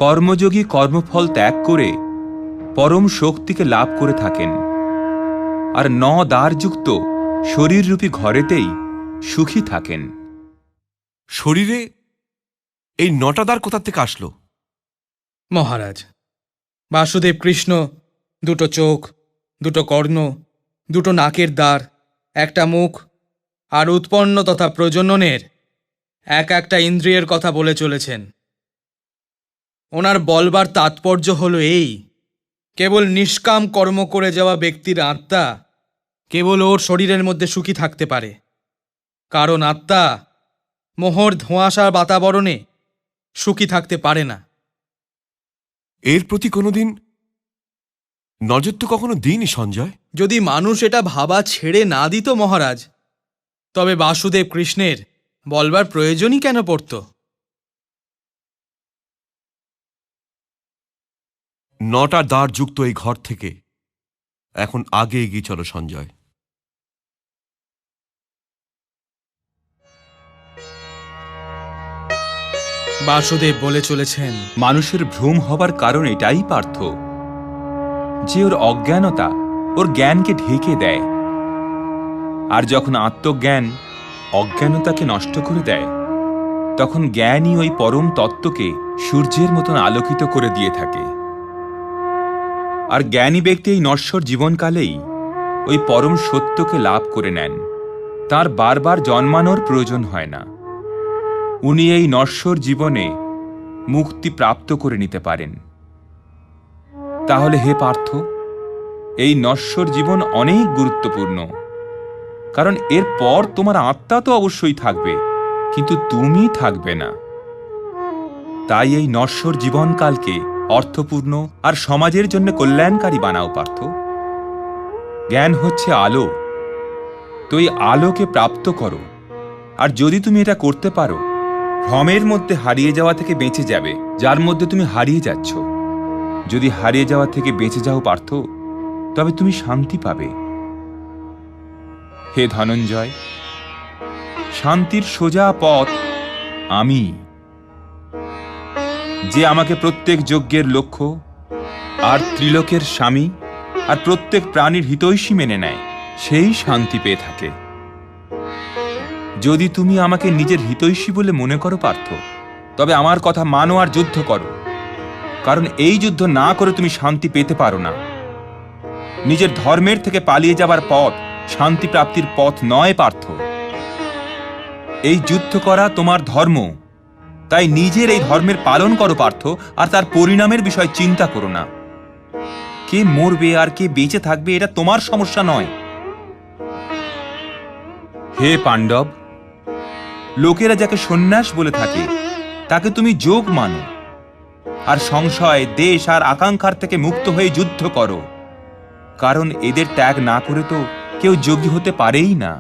কর্মযোগী কর্মফল ত্যাগ করে পরম শক্তিকে লাভ করে থাকেন, আর দ্বারযুক্ত শরীররূপী ঘরেতেই সুখী থাকেন। শরীরে এই 9টা দ্বার কোথা থেকে আসলো? মহারাজ, বাসুদেব কৃষ্ণ 2টো চোখ, 2টো কর্ণ, 2টো নাকের দ্বার, একটা মুখ আর উৎপন্ন তথা প্রজননের একটা ইন্দ্রিয়ের কথা বলে চলেছেন। ওনার বলবার তাৎপর্য হলো এই, কেবল নিষ্কাম কর্ম করে যাওয়া ব্যক্তির আত্মা কেবল ওর শরীরের মধ্যে সুখী থাকতে পারে, কারণ আত্মা মোহর ধোঁয়াশার বাতাবরণে সুখী থাকতে পারে না। এর প্রতি কোনোদিন নজর তো কখনো দিইনি সঞ্জয়। যদি মানুষ এটা ভাবা ছেড়ে না দিত মহারাজ, তবে বাসুদেব কৃষ্ণের বলবার প্রয়োজনই কেন পড়ত? 9টা দ্বার যুক্ত এই ঘর থেকে এখন আগে এগিয়ে চলো সঞ্জয়। বাসুদেব বলে চলেছেন, মানুষের ভ্রম হবার কারণ এটাই পার্থ, যে ওর অজ্ঞানতা ওর জ্ঞানকে ঢেকে দেয়, আর যখন আত্মজ্ঞান অজ্ঞানতাকে নষ্ট করে দেয়, তখন জ্ঞানই ওই পরম তত্ত্বকে সূর্যের মতন আলোকিত করে দিয়ে থাকে। আর জ্ঞানী ব্যক্তি এই নশ্বর জীবনকালেই ওই পরম সত্যকে লাভ করে নেন, তার বারবার জন্মানোর প্রয়োজন হয় না। উনি এই নশ্বর জীবনে মুক্তি প্রাপ্ত করে নিতে পারেন। তাহলে হে পার্থ, এই নশ্বর জীবন অনেক গুরুত্বপূর্ণ, কারণ এর পর তোমার আত্মা তো অবশ্যই থাকবে, কিন্তু তুমি থাকবে না। তাই এই নশ্বর জীবনকালকে অর্থপূর্ণ আর সমাজের জন্য কল্যাণকারী বানাও পার্থ। জ্ঞান হচ্ছে আলো, তো এই আলোকে প্রাপ্ত করো। আর যদি তুমি এটা করতে পারো, ভ্রমের মধ্যে হারিয়ে যাওয়া থেকে বেঁচে যাবে, যার মধ্যে তুমি হারিয়ে যাচ্ছ। যদি হারিয়ে যাওয়া থেকে বেঁচে যাও পার্থ, তবে তুমি শান্তি পাবে। হে ধনঞ্জয়, শান্তির সোজা পথ আমি, যে আমাকে প্রত্যেক যজ্ঞের লক্ষ্য আর ত্রিলোকের স্বামী আর প্রত্যেক প্রাণীর হিতৈষী মেনে নেয়, সেই শান্তি পেয়ে থাকে। যদি তুমি আমাকে নিজের হিতৈষী বলে মনে করো পার্থ, তবে আমার কথা মানো আর যুদ্ধ করো, কারণ এই যুদ্ধ না করে তুমি শান্তি পেতে পারো না। নিজের ধর্মের থেকে পালিয়ে যাবার পথ শান্তি প্রাপ্তির পথ নয় পার্থ। এই যুদ্ধ করা তোমার ধর্ম, তাই নিজের এই ধর্মের পালন করো পার্থ, আর তার পরিণামের বিষয় চিন্তা করো না। কে মরবে আর কে বেঁচে থাকবে এটা তোমার সমস্যা নয়। হে পাণ্ডব, লোকেরা যাকে সন্ন্যাস বলে থাকে তাকে তুমি যোগ মানো, আর সংশয়, দেশ আর আকাঙ্ক্ষার থেকে মুক্ত হয়ে যুদ্ধ করো, কারণ এদের ত্যাগ না করে তো কেউ যোগী হতে পারেই না।